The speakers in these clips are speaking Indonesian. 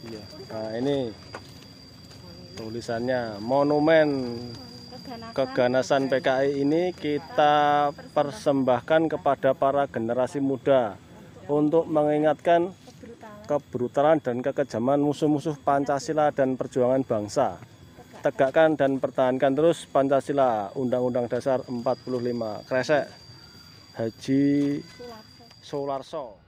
Iya. Nah, ini tulisannya Monumen Keganasan PKI ini kita persembahkan kepada para generasi muda untuk mengingatkan kebrutalan dan kekejaman musuh-musuh Pancasila dan perjuangan bangsa. Tegakkan dan pertahankan terus Pancasila, Undang-Undang Dasar 45. Kresek Haji Soelarso.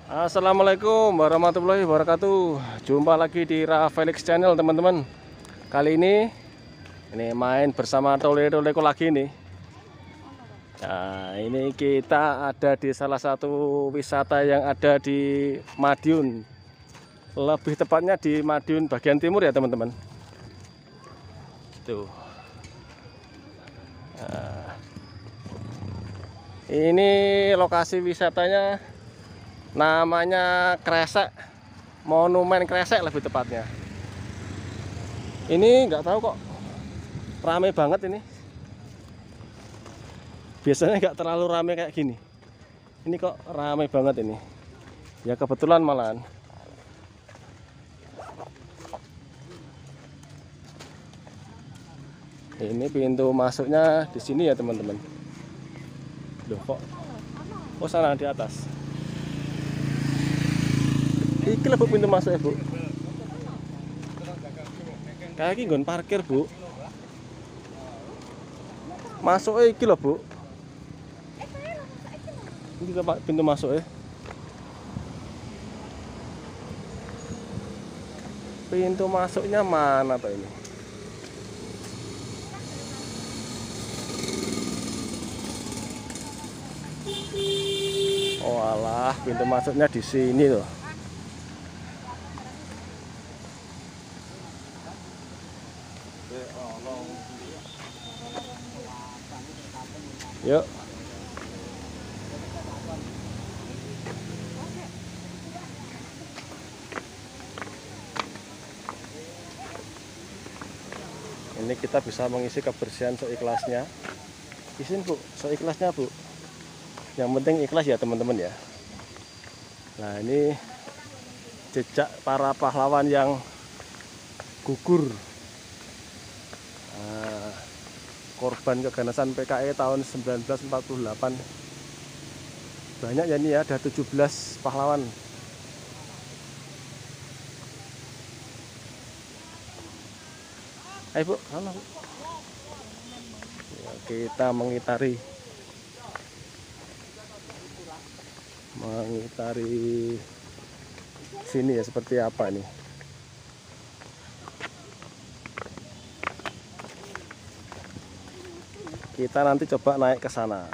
Assalamualaikum warahmatullahi wabarakatuh. Jumpa lagi di Rafelix Channel, teman-teman. Kali ini main bersama Tole-Toleku lagi nih. Nah, ini kita ada di salah satu wisata yang ada di Madiun. Lebih tepatnya di Madiun bagian timur ya, teman-teman. Tuh. Nah, ini lokasi wisatanya namanya Kresek, Monumen Kresek lebih tepatnya. Ini nggak tahu kok rame banget ini. Biasanya nggak terlalu rame kayak gini. Ini kok rame banget ini. Ya kebetulan malahan. Ini pintu masuknya di sini ya, teman-teman. Loh kok? Oh, sana di atas. Iki lah Bu, pintu masuk ya Bu. Kayak iki nggon parkir Bu. Masuk iki loh Bu. Ini kita pintu masuk ya. Pintu masuknya mana tuh ini? Oh alah, pintu masuknya di sini loh. Yuk. Ini kita bisa mengisi kebersihan seikhlasnya. Isin Bu, seikhlasnya Bu. Yang penting ikhlas ya, teman-teman ya. Nah, ini jejak para pahlawan yang gugur. Nah, korban keganasan PKI tahun 1948. Banyak ya ini ya, ada 17 pahlawan. Ayo Bu, sana Bu. Ya, kita mengitari sini ya, seperti apa nih. Kita nanti coba naik ke sana.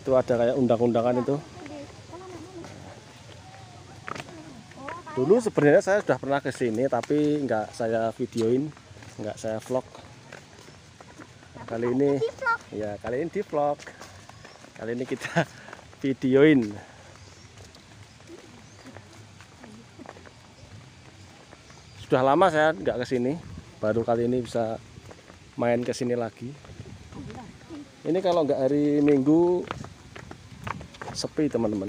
Itu ada kayak undang-undangan itu. Dulu sebenarnya saya sudah pernah ke sini, tapi nggak saya videoin, nggak saya vlog. Kali ini di vlog. Kali ini kita videoin. Sudah lama saya nggak ke sini, baru kali ini bisa main ke sini lagi. Ini kalau nggak hari Minggu sepi, teman-teman.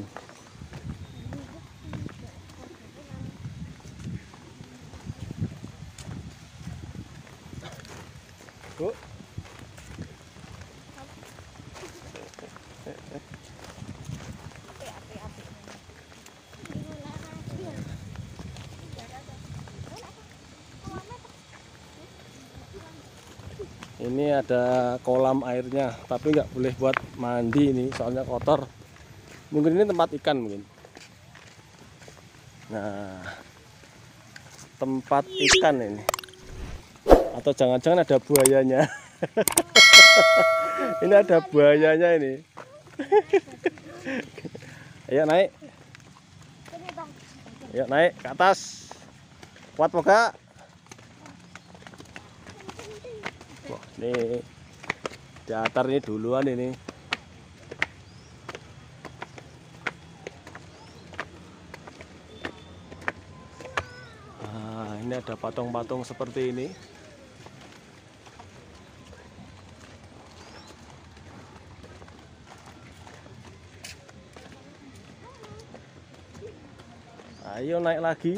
Bu. Ini ada kolam airnya, tapi nggak boleh buat mandi ini, soalnya kotor. Mungkin ini tempat ikan mungkin. Nah, tempat ikan ini. Atau jangan-jangan ada buayanya. Ini ada buayanya ini. Ayo naik. Ayo naik ke atas. Kuat moga. Wah, ini datar ini duluan ini. Nah, ini ada patung-patung seperti ini. Ayo naik lagi.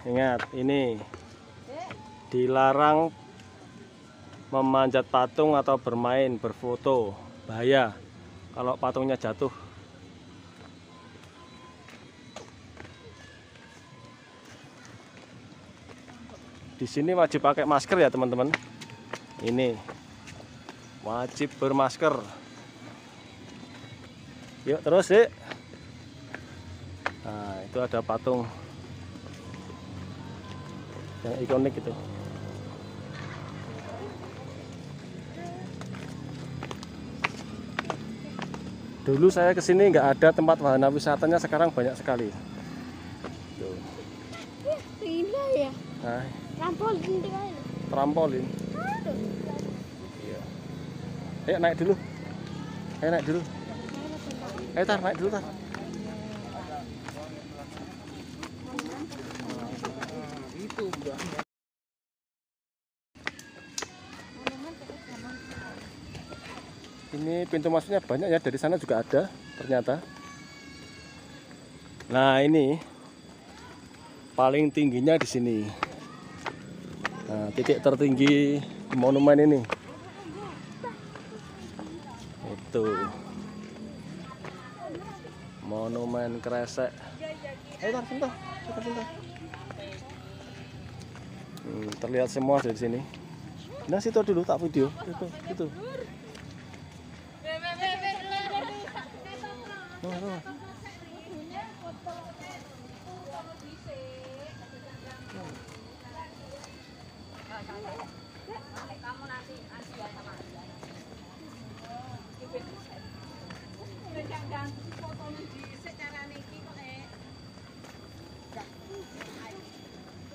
Ingat, ini dilarang memanjat patung atau bermain, berfoto. Bahaya kalau patungnya jatuh. Di sini wajib pakai masker ya teman-teman. Ini wajib bermasker. Yuk terus sih. Nah, itu ada patung yang ikonik itu. Dulu saya kesini nggak ada tempat wahana wisatanya, sekarang banyak sekali. Tuh. Indah ya. Nah, Trampolin itu kan. trampolin. Iya. Ayo naik dulu. Ayo naik dulu. Ayo tar, naik dulu tar. Ini pintu masuknya banyak ya, dari sana juga ada ternyata. Nah, ini paling tingginya di sini. Nah, titik tertinggi monumen ini. Itu. Monumen Kresek. Ayo tar, sebentar. Sebentar. Terlihat semua dari sini. Nah, situ dulu tak video. Itu.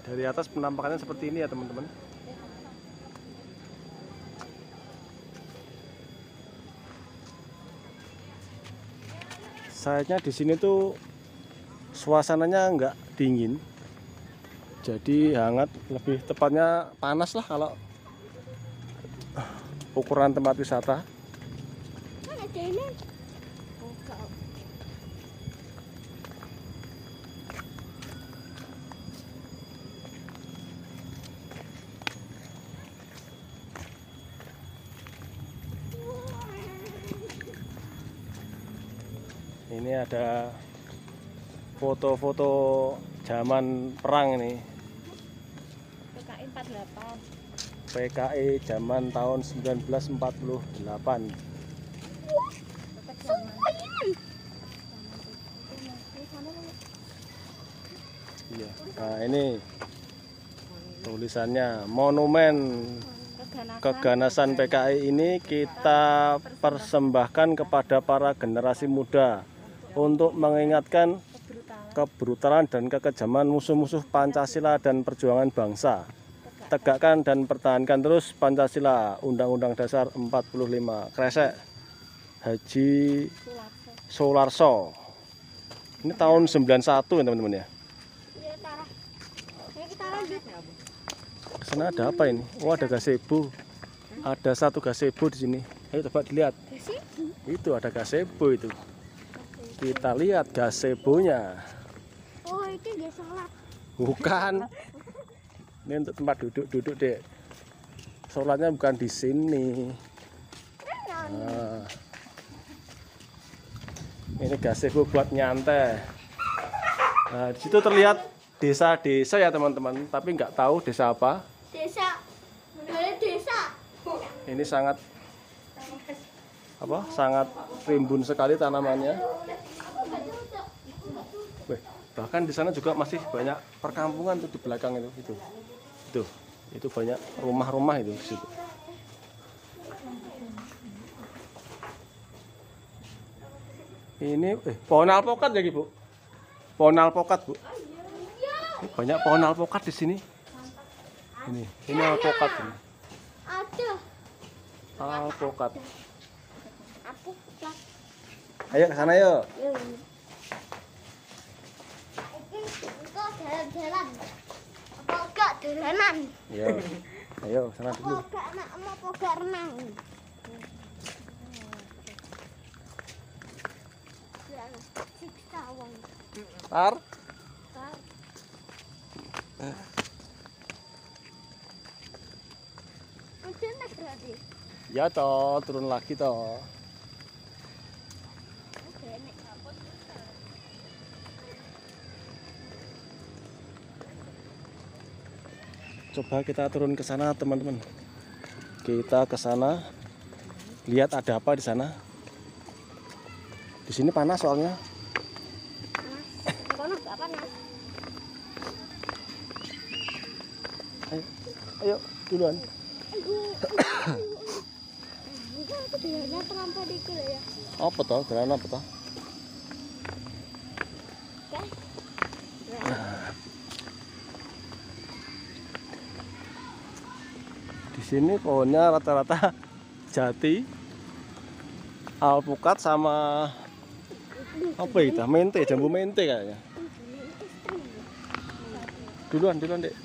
Dari atas penampakannya seperti ini ya teman-teman. Sayangnya di sini tuh suasananya nggak dingin, jadi hangat, lebih tepatnya panas lah kalau ukuran tempat wisata. Ini ada foto-foto zaman perang ini. PKI 48. PKI zaman tahun 1948. Iya. Nah, ini tulisannya monumen keganasan PKI ini kita persembahkan kepada para generasi muda untuk mengingatkan kebrutalan dan kekejaman musuh-musuh Pancasila dan perjuangan bangsa. Tegakkan dan pertahankan terus Pancasila, Undang-Undang Dasar 45. Kresek Haji Soelarso. Ini tahun 91 ya teman-teman ya. Kesana ada apa ini? Oh, ada gazebo. Ada satu gazebo di sini. Ayo coba dilihat. Itu ada gazebo itu. Kita lihat gazebonya. Oh, itu dia sholat. Bukan. Ini untuk tempat duduk dek. Sholatnya bukan di sini. Nah, ini gazebo buat nyantai. Nah, di situ terlihat desa-desa ya teman-teman, tapi nggak tahu desa apa. Desa. Dari desa. Ini sangat sangat rimbun sekali tanamannya. Wih, bahkan di sana juga masih banyak perkampungan tuh di belakang itu banyak rumah-rumah itu di situ. Ini pohon alpokat ya Bu? Pohon alpokat Bu. Ini banyak pohon alpokat di sini. Ini alpokat ini. Ada. Alpokat. Aku plat. Ayo ke sana yuk. Kok jalan-jalan? Apa enggak dolanan? Yo. Ayo sana dulu. Apa enggak nak apa enggak renang? Siksa wong. Tar. Udah nak berarti. Ya toh, turun lagi toh. Coba kita turun ke sana teman-teman. Kita ke sana. Lihat ada apa di sana. Di sini panas soalnya. Kono enggak panas. Ayo duluan. Itu dia terlampau dikit ya. Apa toh? Jalan apa toh? Di sini pohonnya rata-rata jati, alpukat sama apa itu? Mente, jambu mente kayaknya. Duluan Dek.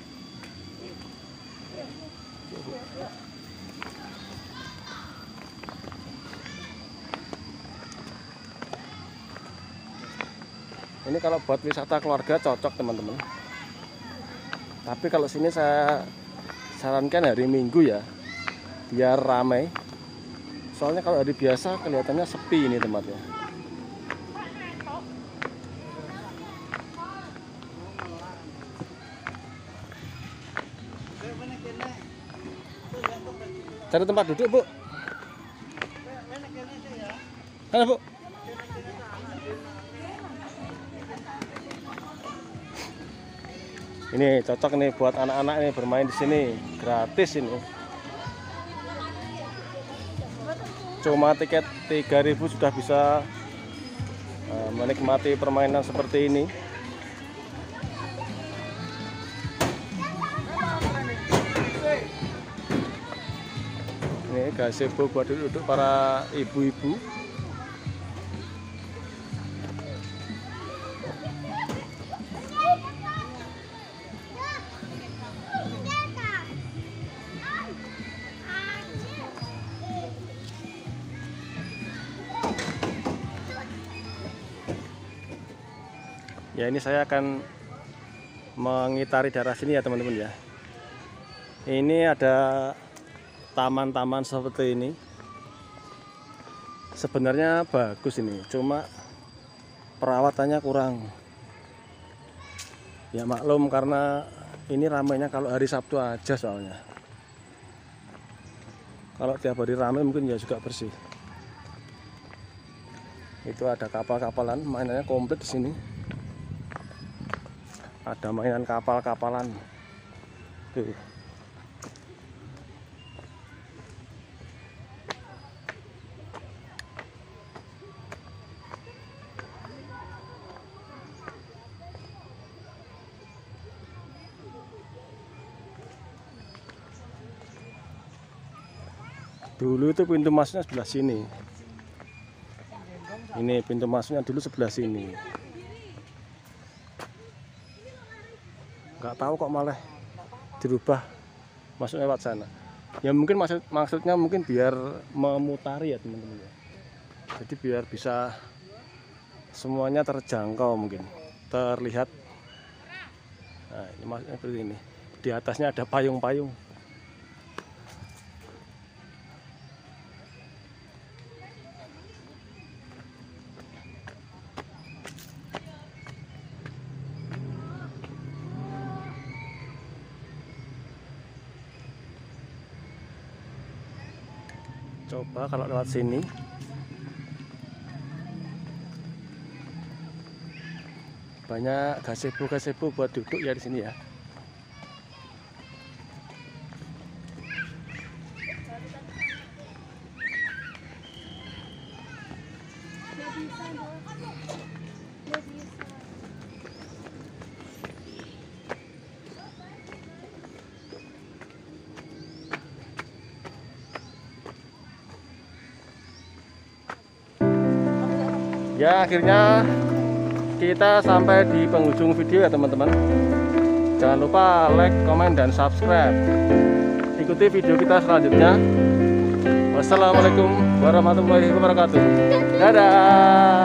Ini kalau buat wisata keluarga cocok teman-teman. Tapi kalau sini saya sarankan hari Minggu ya, biar ramai. Soalnya kalau hari biasa kelihatannya sepi ini tempatnya. Cari tempat duduk Bu. Halo Bu. Ini cocok nih buat anak-anak nih bermain di sini, gratis ini. Cuma tiket 3.000 sudah bisa menikmati permainan seperti ini. Ini gazebo buat duduk para ibu-ibu. Ya ini saya akan mengitari daerah sini ya teman-teman ya. Ini ada taman-taman seperti ini. Sebenarnya bagus ini, cuma perawatannya kurang. Ya maklum karena ini ramainya kalau hari Sabtu aja soalnya. Kalau tiap hari ramai mungkin ya juga bersih. Itu ada kapal-kapalan, mainannya komplit di sini. Ada mainan kapal-kapalan. Tuh. Dulu itu pintu masuknya sebelah sini. Ini pintu masuknya dulu sebelah sini. Nggak tahu kok malah dirubah masuk lewat sana. Ya mungkin maksudnya mungkin biar memutari ya teman-teman ya. Jadi biar bisa semuanya terjangkau mungkin terlihat. Nah ini maksudnya seperti ini. Di atasnya ada payung-payung. Coba kalau lewat sini. Banyak gazebo buat duduk ya di sini ya. Nggak bisa dong. Nggak bisa. Ya, akhirnya kita sampai di penghujung video ya teman-teman. Jangan lupa like, komen, dan subscribe. Ikuti video kita selanjutnya. Wassalamualaikum warahmatullahi wabarakatuh. Dadah.